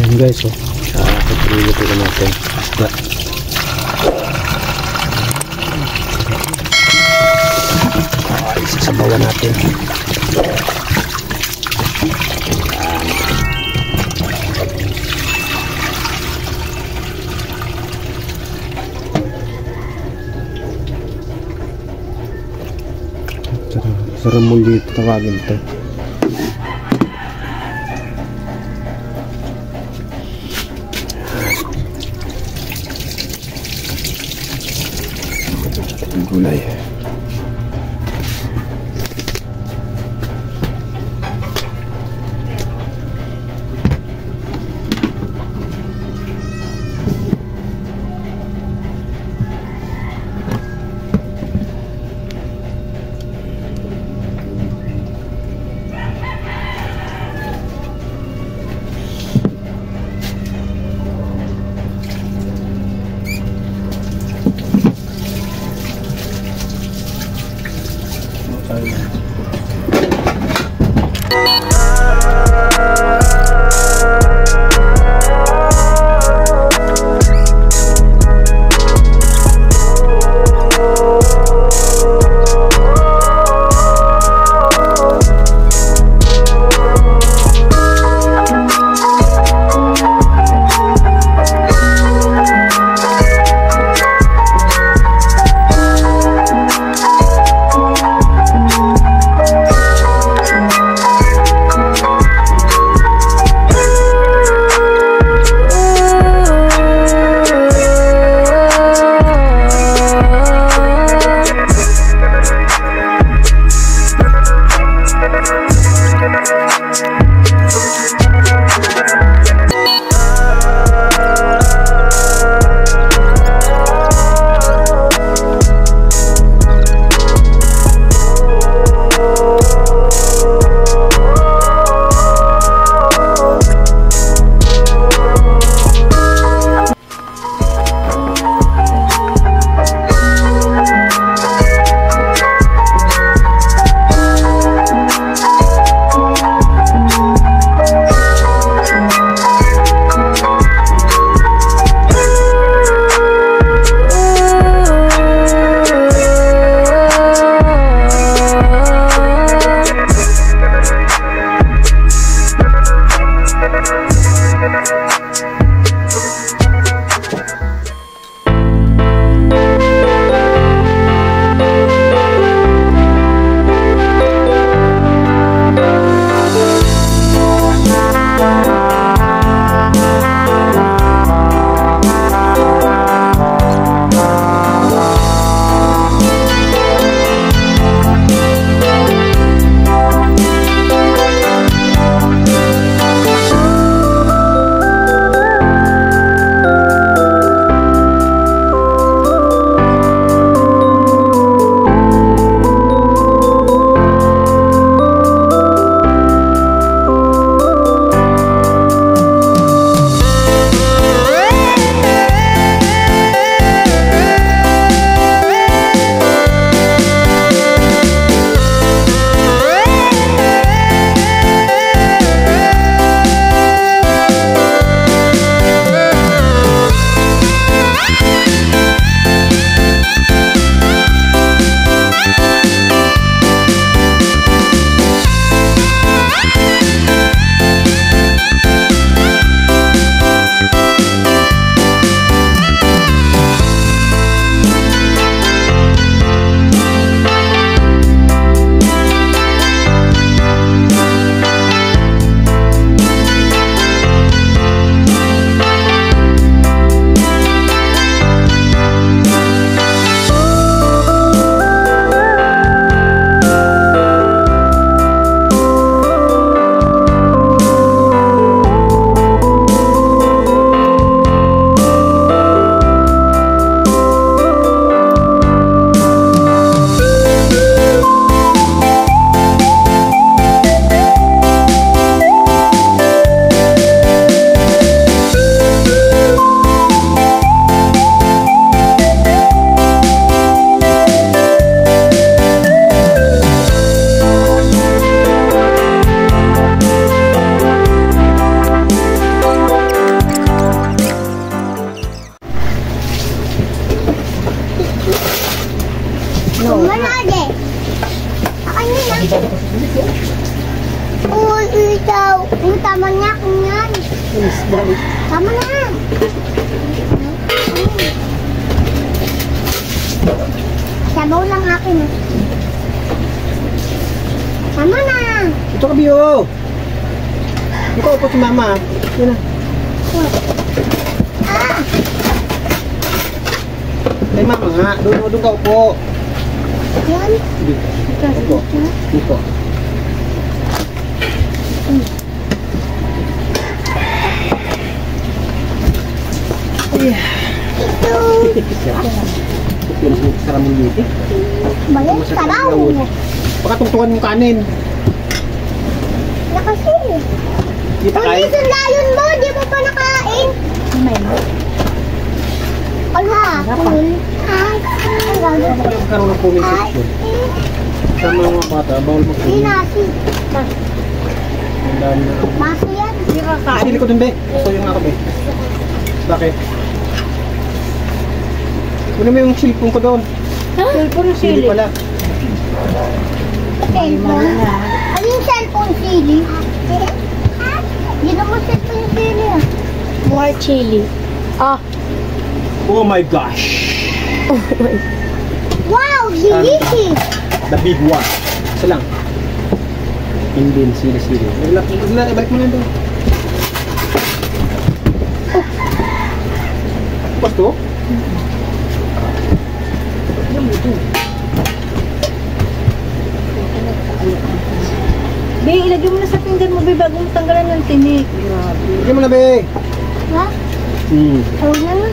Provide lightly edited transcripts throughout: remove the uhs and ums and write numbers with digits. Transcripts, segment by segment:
Ayan guys, oh. Pagpilitin ko natin. Ay, sasabawan natin. Saramuli tawagin ito. Gulay. Tama na. Sabaw lang akin. Tama na. Ito ka, Bio. Ikaw upo si Mama. Yan na. Ah! Kay Mama nga. Doon ka upo. Yan. Upo. Upo. Ito. Sarap mong beauty. Bayan, sabaw. Pakatungtungan mo kanin. Na kasi. Di pa Kung kain. isundayon mo, di mo pa nakain. May Ala, cool. Ay, ang gagawin. Magkaroon ng comment section. Sa mga bata, bawal Hindi mag-comment. nasi. Ang dami na. Maso yan. Hindi ka kain. Sili ko dun, be. Gusto yung ako, be. Bakit? Kunin mo yung cellphone ko doon. Cellphone Sili sili. pala. Cellphone. Ano yung cellphone sili? Hindi naman cellphone yung sili. More chili. Ah. Oh my gosh! Wow, delicious. The big one. Isa lang. Hindi, sili-sili. Balik mo na doon. Pas to? Be, ilagay mo na sa pinggan mo, be, bago mo tanggalan ng tinik. Grabe. Bigyan mo na, be. Ha? Huwag na nga.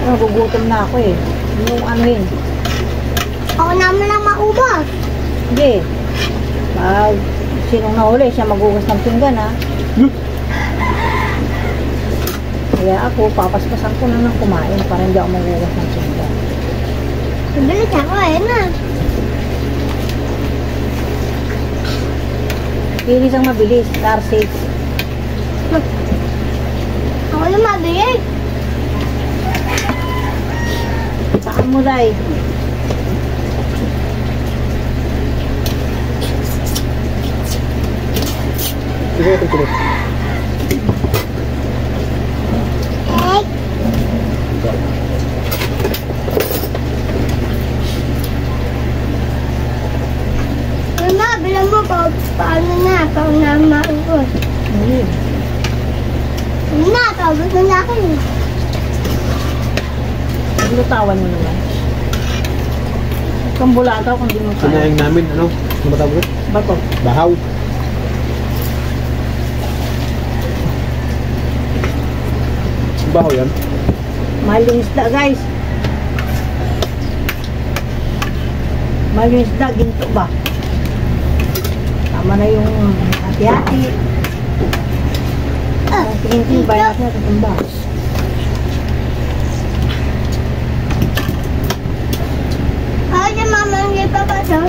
Nagugutom na ako eh. Yung ano yun. Ako naman lang maubos. Hindi. Pag sinong nahuli, siya maghugas ng pinggan ha. Kaya ako, papaspasan ko na ng kumain para hindi ako maghugas ng pinggan. Bilis ako eh na. Bilis ang mabilis. Star 6. Ako na mabilis. Saan mo, Day? Sige, ito tuloy. Eh, Mama, bilang mo pa, paano na? Paano na maubos? Hindi. Hindi na, paubos na na akin. Lutawan mo naman. Kung bulataw, kung di mo kaya. Sinayang namin, ano? Ano ba tawag? Bato. Bahaw. Bahaw yan. Mahal yung isda, guys. Mahal yung isda, ginto ba? Tama na yung hati-hati. Tingin-tingin ba natin sa tumba? Ako na mama, hindi pa ba siya?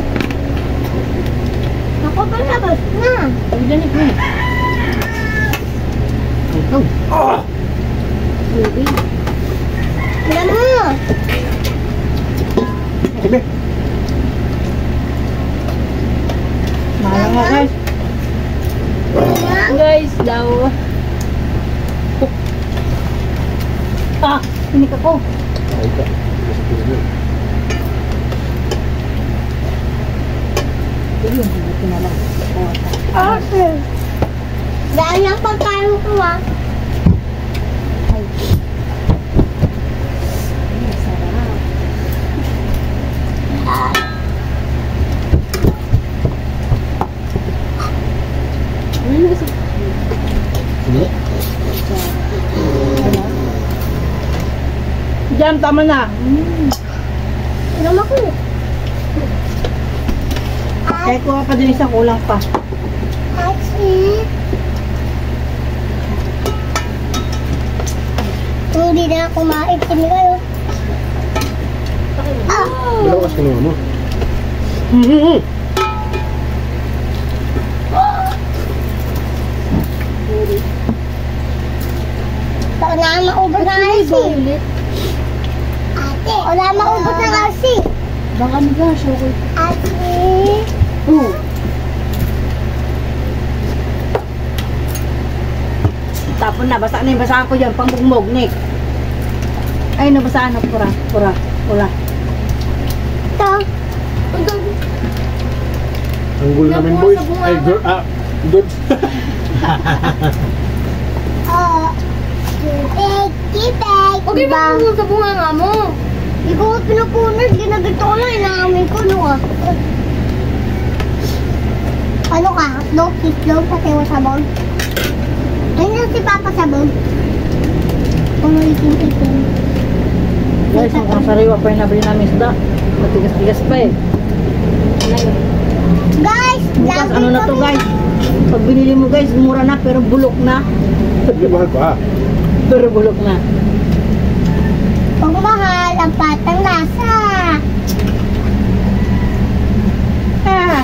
Ako pa labas na. Pagdanik mo. Ah! Bilang mo. Sige. Mahal nga, guys. Bilang. Guys, daw. Ah, tinik ako. Ay ka. Ito yun, hindi na lang. Okay. Dahil lang pagkain ko ah. Ay. Ay, sarap. Hindi. Jam, tama na. Inom ako. Kahit kuha pa din isang kulang pa. Kasi hindi na ako maitim kayo. Ah! Malakas ka naman mo. Wala maubos na kasi. Ate, wala maubos na kasi. Baka nila, syokol. Ate. Tapon na, basa na yung basa ko dyan, pangbugmog, Nick. Ay, nabasaan na, pura. Ito. Anggol namin boys. Ay, good. Good. Kipek. Okay ba mo sa bunga nga mo? Ikaw ang pinupunas, ginagito ko lang, inaamin ko, no ah. Ano ka? Slow, kasi mo sabon. Ayun si Papa sabon. Umulitin. Guys, ang sariwa pa yung nabili namin isda. Matigas-tigas pa eh. Guys, Bukas, ano na to guys? Pag binili mo guys, mura na pero bulok na. Hindi mahal pa. Pero bulok na. Pag mahal, ang patang lasa. Ah!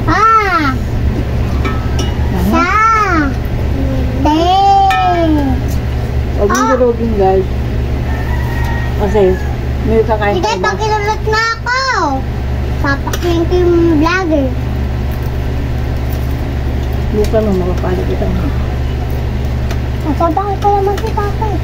Ah! Sa! Huwag mo durugin guys. Kasi, may kakain Sige, pa ba? pag kinulot na ako. Papakin ko yung vlogger. Bukan mo, makapalit kita. Nasabahan ko naman si Papa eh.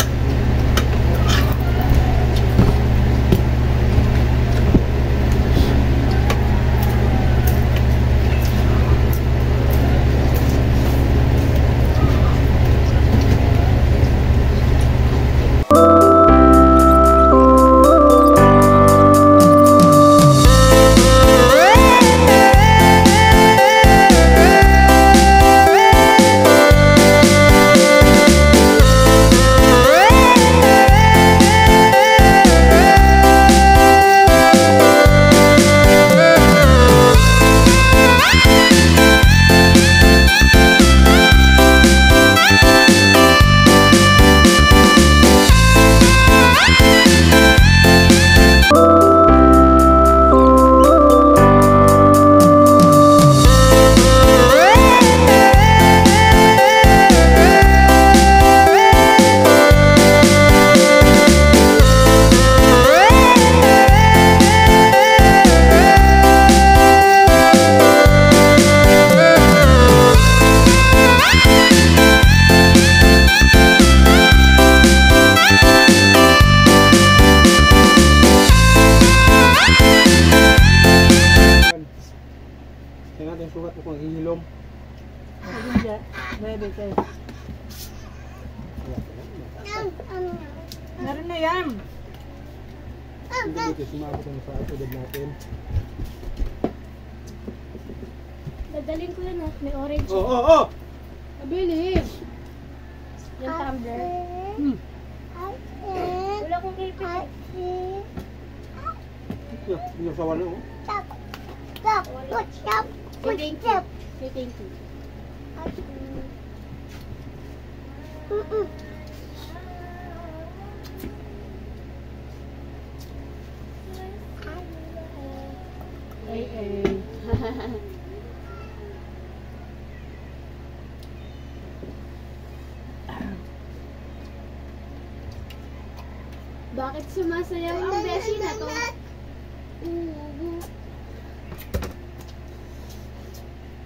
Tingnan natin yung sukat mo kung ihilom. Bebe kayo. Meron na yan. Hindi dito, sumabot na sa atudad natin. Dadalhin ko yan may orange. Oo! Mabili. Yung tumbler. Wala akong ipit. Yung sawa na oh. Say thank you. Ay. Bakit sumasayaw yung beshi na to?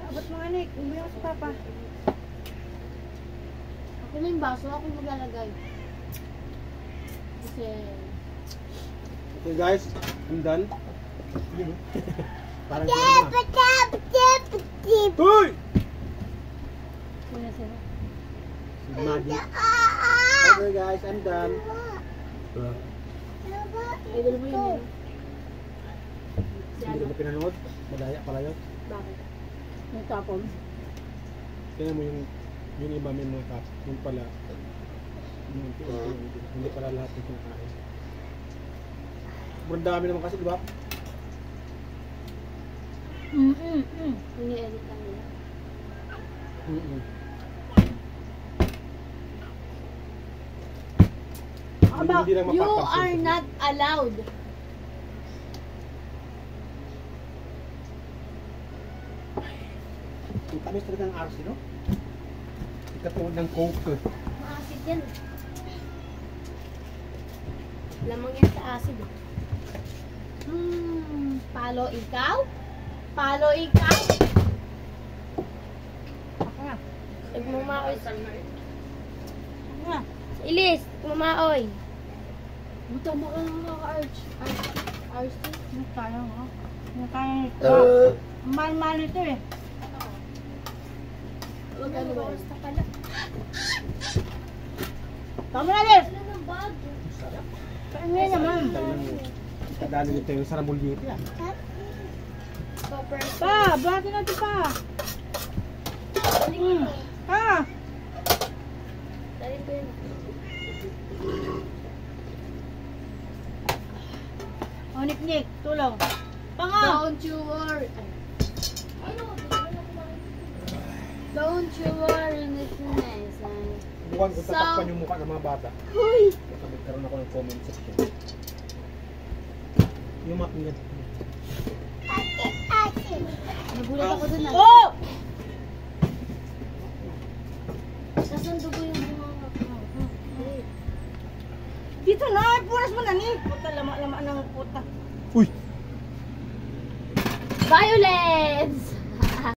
Abot mga Nick, umiyak si Papa. Ako na yung baso, ako maglalagay. Kasi... Okay guys, I'm done. Parang Uy! Si Maggie. Okay guys, I'm done. idol mo yun eh. Si Hindi ano? ko na pinanood. Madaya pala yun. Bakit? Yung tapon. Tingnan mo yung iba may mga cup. Yung pala, yung unti-unti. Hindi pala lahat yung kinakain. Sobrang dami naman kasi, di ba? Ini-edit lang nila. Hindi lang You mapapansin. are not allowed. Ang tamis talaga ng RC, no? Ikatulad ng Coke. Maasid yan. Lamang yan sa acid. Palo ikaw? Palo ikaw? Ako nga. Nagmamaoy. Nga. Ilis, mamaoy. Buta mo ka nga ka-arch. Arch. Ano tayo, oh. Ano tayo, mahal-mahal ito eh. Wag ano ba? Basta pala. Tama na, Liz! Ano ng bag? Saan nga naman? Dali nito yung sarabulyete ah. Pa, bati natin pa. Pa! Dalhin ko yun. O, Nick, tulong. Panga! Don't you worry. Don't you worry, Nickness. Bukan ko tatakpan yung mukha ng mga bata. Huy! Nagkaroon ako ng comment section. Yung mga pingat. Nagulat ako dun ah. Oh! Nasaan dugo yung bunganga ko? Dito na, puras mo na, Nick. Puta, lama-lama ng puta. Uy! Violets!